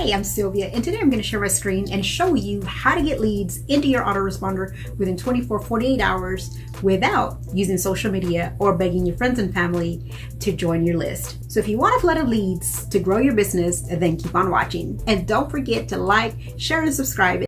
Hey, I'm Sylvia, and today I'm going to share my screen and show you how to get leads into your autoresponder within 48 hours without using social media or begging your friends and family to join your list. So if you want a flood of leads to grow your business, then keep on watching. And don't forget to like, share, and subscribe.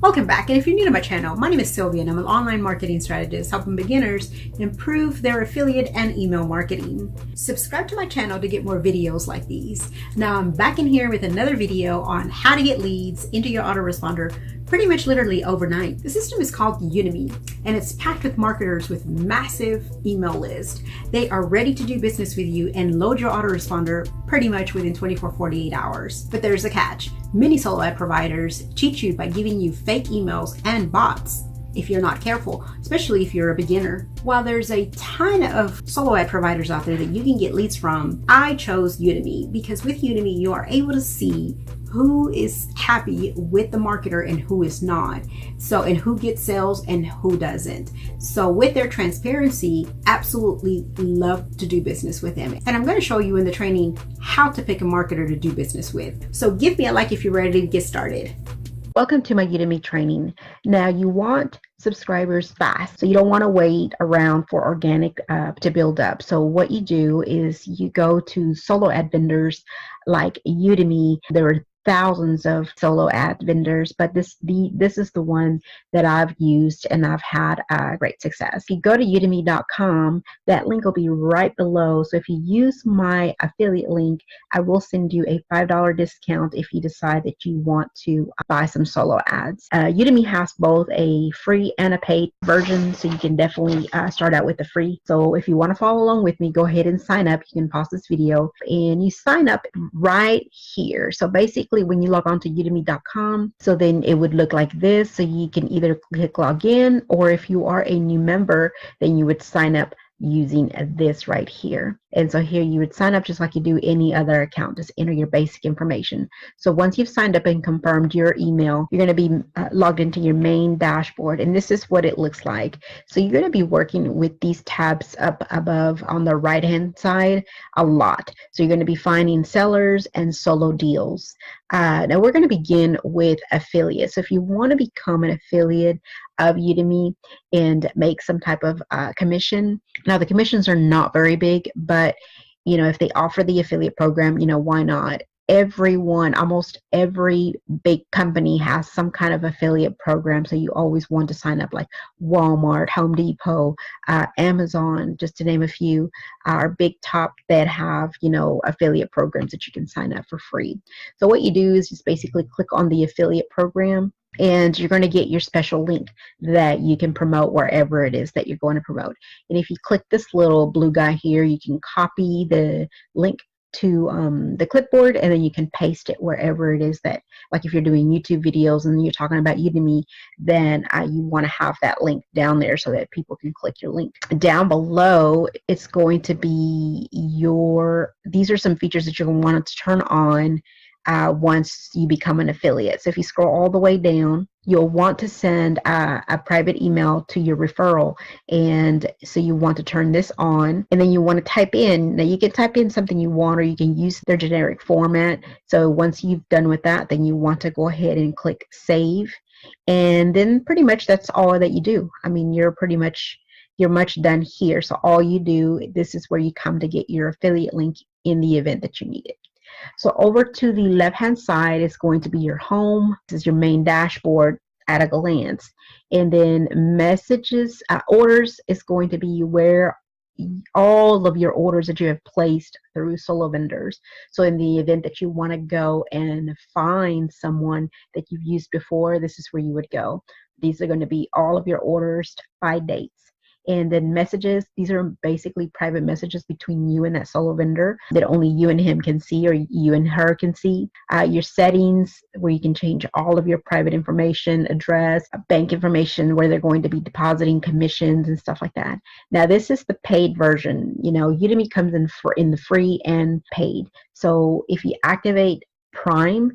Welcome back, and if you're new to my channel, my name is Sylvia and I'm an online marketing strategist helping beginners improve their affiliate and email marketing. Subscribe to my channel to get more videos like these. Now I'm back in here with another video on how to get leads into your autoresponder pretty much literally overnight. The system is called Udimi, and it's packed with marketers with massive email list. They are ready to do business with you and load your autoresponder pretty much within 48 hours. But there's a catch. Many solo ad providers cheat you by giving you fake emails and bots if you're not careful, especially if you're a beginner. While there's a ton of solo ad providers out there that you can get leads from, I chose Udimi because with Udimi you are able to see who is happy with the marketer and who is not. So, and who gets sales and who doesn't. So with their transparency, absolutely love to do business with them. And I'm going to show you in the training how to pick a marketer to do business with. So give me a like if you're ready to get started. Welcome to my Udimi training. Now you want subscribers fast, so you don't want to wait around for organic to build up. So what you do is you go to solo ad vendors like Udimi. There are thousands of solo ad vendors, but this is the one that I've used and I've had great success. If you go to udimi.com, that link will be right below. So if you use my affiliate link, I will send you a $5 discount if you decide that you want to buy some solo ads. Udimi has both a free and a paid version, so you can definitely start out with the free. So if you want to follow along with me, go ahead and sign up. You can pause this video and you sign up right here. So basically when you log on to udimi.com, so then it would look like this. So you can either click log in, or if you are a new member, then you would sign up using this right here. And so here you would sign up just like you do any other account. Just enter your basic information. So once you've signed up and confirmed your email, you're going to be logged into your main dashboard, and this is what it looks like. So you're going to be working with these tabs up above on the right hand side a lot. So you're going to be finding sellers and solo deals. Now we're going to begin with affiliates. So if you want to become an affiliate of Udimi and make some type of commission, now the commissions are not very big, but you know, if they offer the affiliate program, you know, why not? Almost every big company has some kind of affiliate program, so you always want to sign up, like Walmart, Home Depot, Amazon, just to name a few, are big top that have, you know, affiliate programs that you can sign up for free. So what you do is just basically click on the affiliate program, and you're going to get your special link that you can promote wherever it is that you're going to promote. And if you click this little blue guy here, you can copy the link to the clipboard, and then you can paste it wherever it is that, like if you're doing YouTube videos and you're talking about Udimi, then you want to have that link down there so that people can click your link. Down below, it's going to be these are some features that you're going to want to turn on once you become an affiliate. So if you scroll all the way down, you'll want to send a private email to your referral, and so you want to turn this on, and then you want to type in. Now you can type in something you want, or you can use their generic format. So once you've done with that, then you want to go ahead and click save, and then pretty much that's all that you do. I mean, you're much done here. So all you do, this is where you come to get your affiliate link in the event that you need it. So over to the left hand side is going to be your home. This is your main dashboard at a glance. And then messages, orders is going to be where all of your orders that you have placed through solo vendors. So in the event that you want to go and find someone that you've used before, this is where you would go. These are going to be all of your orders by dates. And then messages, these are basically private messages between you and that solo vendor that only you and him can see, or you and her can see. Your settings, where you can change all of your private information, address, bank information, where they're going to be depositing commissions and stuff like that. Now this is the paid version. You know, Udimi comes in the free and paid. So if you activate Prime,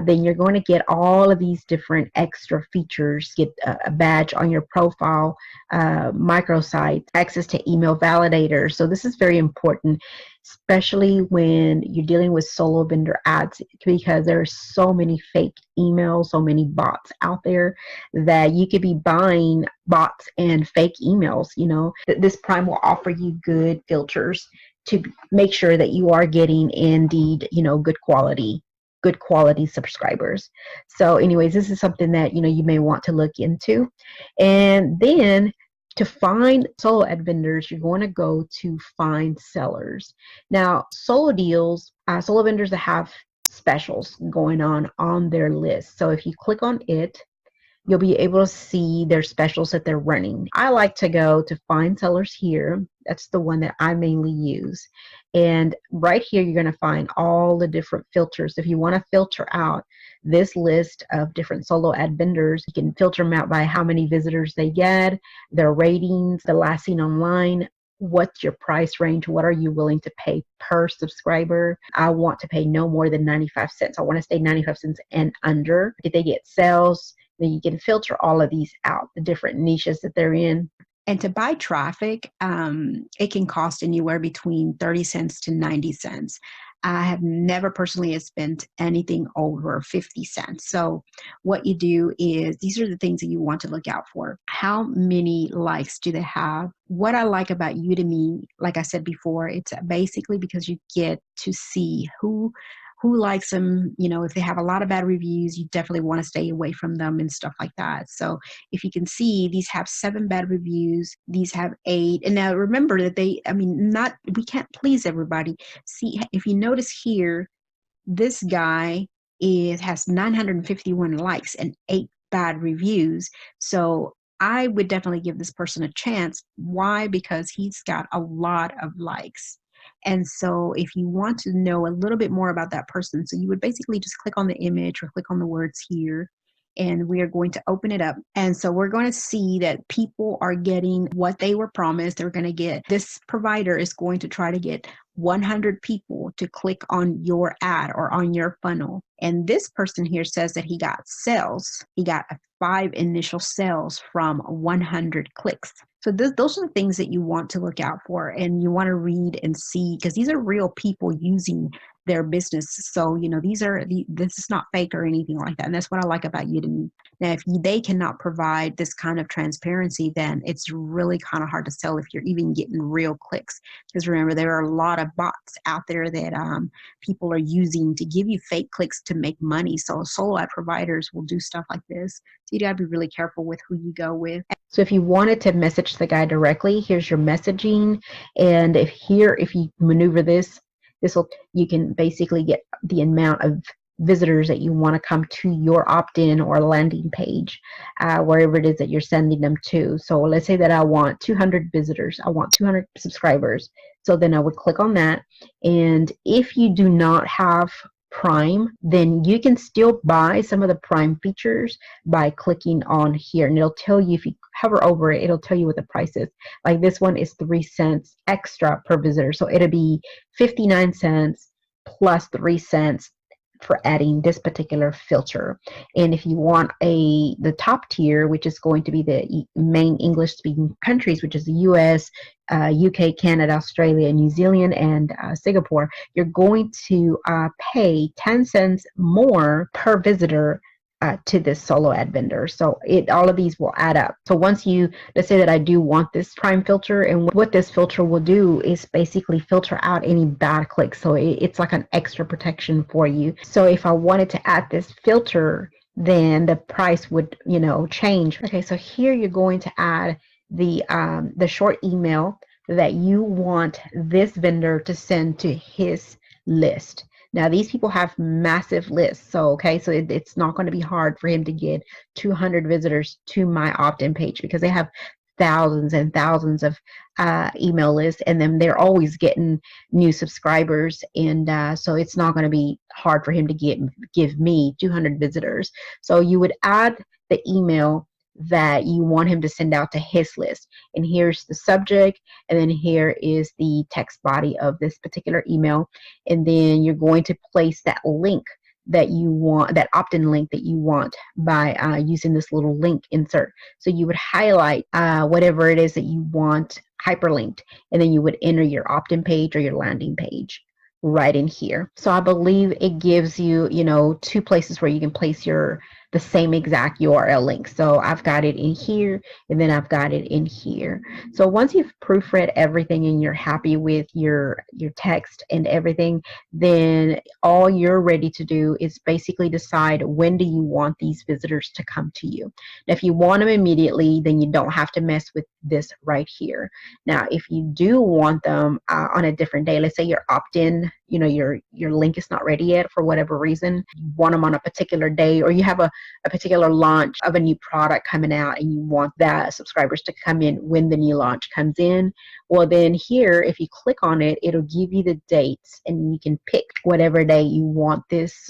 then you're going to get all of these different extra features. Get a badge on your profile, microsite, access to email validators. So this is very important, especially when you're dealing with solo vendor ads, because there are so many fake emails, so many bots out there that you could be buying bots and fake emails. This Prime will offer you good filters to make sure that you are getting indeed, good quality subscribers. So anyways, this is something that, you may want to look into. And then to find solo ad vendors, you're going to go to find sellers. Now, solo vendors that have specials going on their list. So if you click on it, you'll be able to see their specials that they're running. I like to go to find sellers here. That's the one that I mainly use. And right here, you're going to find all the different filters. If you want to filter out this list of different solo ad vendors, you can filter them out by how many visitors they get, their ratings, the last seen online, what's your price range, what are you willing to pay per subscriber. I want to pay no more than 95 cents. I want to stay 95 cents and under. Did they get sales? Then you can filter all of these out, the different niches that they're in. And to buy traffic, it can cost anywhere between 30 cents to 90 cents. I have never personally spent anything over 50 cents. So what you do is, these are the things that you want to look out for. How many likes do they have? What I like about Udimi, like I said before, it's basically because you get to see who likes them. If they have a lot of bad reviews, you definitely want to stay away from them and stuff like that. So if you can see, these have 7 bad reviews, these have 8. And now remember that we can't please everybody. See, if you notice here, this guy has 951 likes and 8 bad reviews. So I would definitely give this person a chance. Why? Because he's got a lot of likes. And so if you want to know a little bit more about that person, so you would basically just click on the image or click on the words here, and we are going to open it up. And so we're going to see that people are getting what they were promised. They're going to get, this provider is going to try to get 100 people to click on your ad or on your funnel. And this person here says that he got sales. He got 5 initial sales from 100 clicks. So those are the things that you want to look out for, and you want to read and see, because these are real people using their business. So, this is not fake or anything like that. And that's what I like about Udemy. Now, if they cannot provide this kind of transparency, then it's really kind of hard to sell if you're even getting real clicks. Because remember, there are a lot of bots out there that people are using to give you fake clicks to make money. So solo ad providers will do stuff like this. So you got to be really careful with who you go with. So if you wanted to message the guy directly, here's your messaging. And if you maneuver you can basically get the amount of visitors that you want to come to your opt-in or landing page, wherever it is that you're sending them to. So let's say that I want 200 visitors. I want 200 subscribers. So then I would click on that. And if you do not have Prime, then you can still buy some of the Prime features by clicking on here, and it'll tell you, if you hover over it, it'll tell you what the price is. Like this one is 3 cents extra per visitor, so it'll be 59 cents plus 3 cents for adding this particular filter. And if you want the top tier, which is going to be the main English speaking countries, which is the US, UK, Canada, Australia, New Zealand, and Singapore, you're going to pay 10 cents more per visitor to this solo ad vendor. So all of these will add up. So once let's say that I do want this Prime filter, and what this filter will do is basically filter out any bad clicks. So it's like an extra protection for you. So if I wanted to add this filter, then the price would, change. Okay, so here you're going to add the short email that you want this vendor to send to his list. Now, these people have massive lists, so it's not going to be hard for him to get 200 visitors to my opt-in page, because they have thousands and thousands of email lists, and then they're always getting new subscribers, and so it's not going to be hard for him to give me 200 visitors. So you would add the email that you want him to send out to his list, and here's the subject, and then here is the text body of this particular email, and then you're going to place that link that you want, that opt-in link that you want by using this little link insert. So you would highlight whatever it is that you want hyperlinked, and then you would enter your opt-in page or your landing page right in here. So I believe it gives you, you know, two places where you can place the same exact URL link. So I've got it in here, and then I've got it in here. So once you've proofread everything and you're happy with your text and everything, then all you're ready to do is basically decide, when do you want these visitors to come to you. Now, if you want them immediately, then you don't have to mess with this right here. Now, if you do want them on a different day, let's say your opt-in, you know, your link is not ready yet for whatever reason, you want them on a particular day, or you have a particular launch of a new product coming out and you want that subscribers to come in when the new launch comes in, well, then here, if you click on it, it'll give you the dates, and you can pick whatever day you want this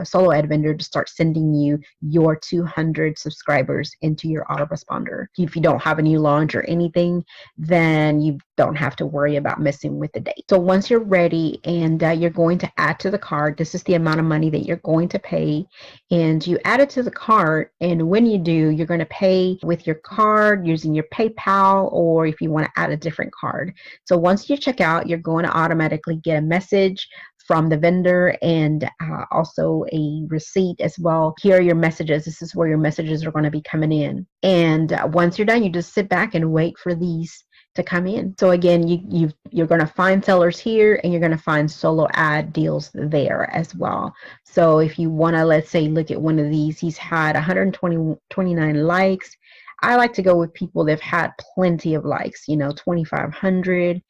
solo ad vendor to start sending you your 200 subscribers into your autoresponder. If you don't have a new launch or anything, then you don't have to worry about messing with the date. So once you're ready and you're going to add to the cart, this is the amount of money that you're going to pay, and you add it to the cart. And when you do, you're going to pay with your card using your PayPal, or if you want to add a different card. So once you check out, you're going to automatically get a message from the vendor, and also a receipt as well. Here are your messages. This is where your messages are going to be coming in. And once you're done, you just sit back and wait for these to come in. So again, you're going to find sellers here, and you're going to find solo ad deals there as well. So if you want to, let's say, look at one of these, he's had 129 likes. I like to go with people that have had plenty of likes, you know, 2,500.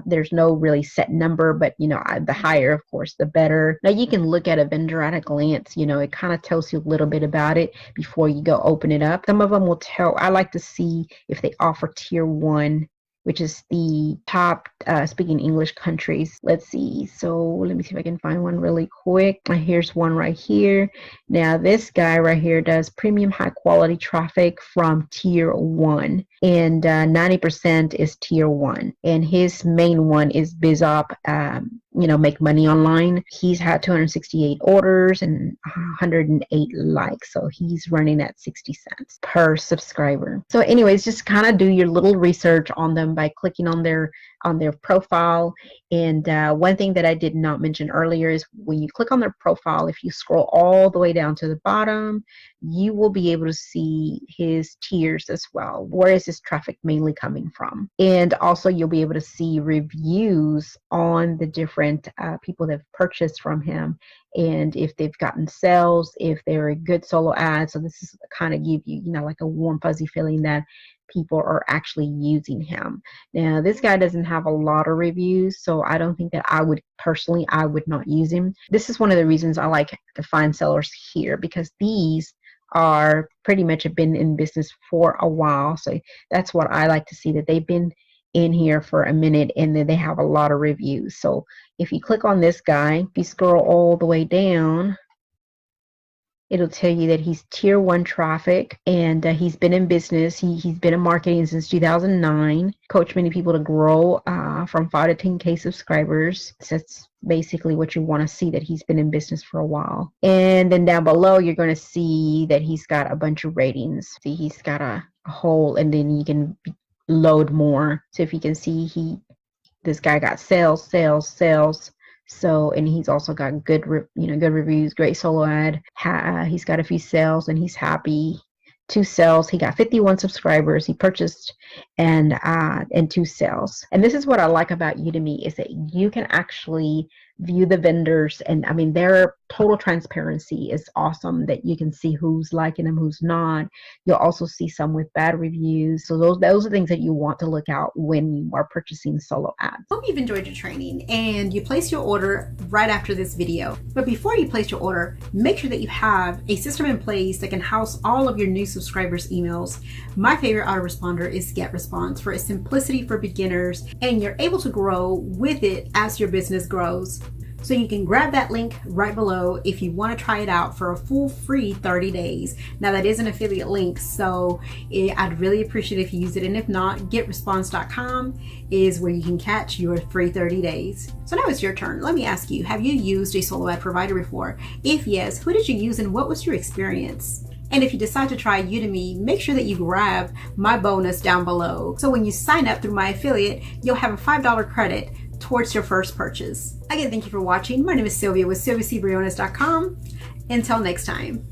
There's no really set number, but you know, the higher, of course, the better. Now you can look at a vendor at a glance. You know, it kind of tells you a little bit about it before you go open it up. Some of them will tell. I like to see if they offer tier 1, which is the top speaking English countries. Let's see. So let me see if I can find one really quick. Here's one right here. Now this guy right here does premium high quality traffic from tier 1, and 90% is tier 1. And his main one is BizOp, you know, make money online. He's had 268 orders and 108 likes. So he's running at 60 cents per subscriber. So anyways, just kind of do your little research on them by clicking on their profile. And one thing that I did not mention earlier is when you click on their profile, if you scroll all the way down to the bottom, you will be able to see his tiers as well. Where is his traffic mainly coming from? And also you'll be able to see reviews on the different people that have purchased from him, and if they've gotten sales, if they're a good solo ad. So this is kind of give you, you know, like a warm fuzzy feeling that people are actually using him. Now this guy doesn't have a lot of reviews, so I don't think that I would not use him. This is one of the reasons I like to find sellers here, because these are pretty much have been in business for a while. So that's what I like to see, that they've been in here for a minute and then they have a lot of reviews. So if you click on this guy, if you scroll all the way down, it'll tell you that he's tier 1 traffic, and he's been in business. He's been in marketing since 2009, coached many people to grow from 5 to 10K subscribers. So that's basically what you want to see, that he's been in business for a while. And then down below, you're going to see that he's got a bunch of ratings. See, he's got a whole, and then you can load more. So if you can see, this guy got sales. So, and he's also got good reviews, great solo ad. He's got a few sales and he's happy. 2 sales. He got 51 subscribers. He purchased and 2 sales. And this is what I like about Udimi, is that you can actually view the vendors, and I mean, their total transparency is awesome, that you can see who's liking them, who's not. You'll also see some with bad reviews. So those are things that you want to look out when you are purchasing solo ads. Hope you've enjoyed your training and you place your order right after this video. But before you place your order, make sure that you have a system in place that can house all of your new subscribers' emails. My favorite autoresponder is GetResponse for its simplicity for beginners, and you're able to grow with it as your business grows. So you can grab that link right below if you want to try it out for a full free 30 days. Now that is an affiliate link, so I'd really appreciate it if you use it. And if not, getresponse.com is where you can catch your free 30 days. So now it's your turn. Let me ask you, have you used a solo ad provider before? If yes, who did you use and what was your experience? And if you decide to try Udimi, make sure that you grab my bonus down below. So when you sign up through my affiliate, you'll have a $5 credit towards your first purchase. Again, thank you for watching. My name is Sylvia with SylviaCbriones.com. Until next time.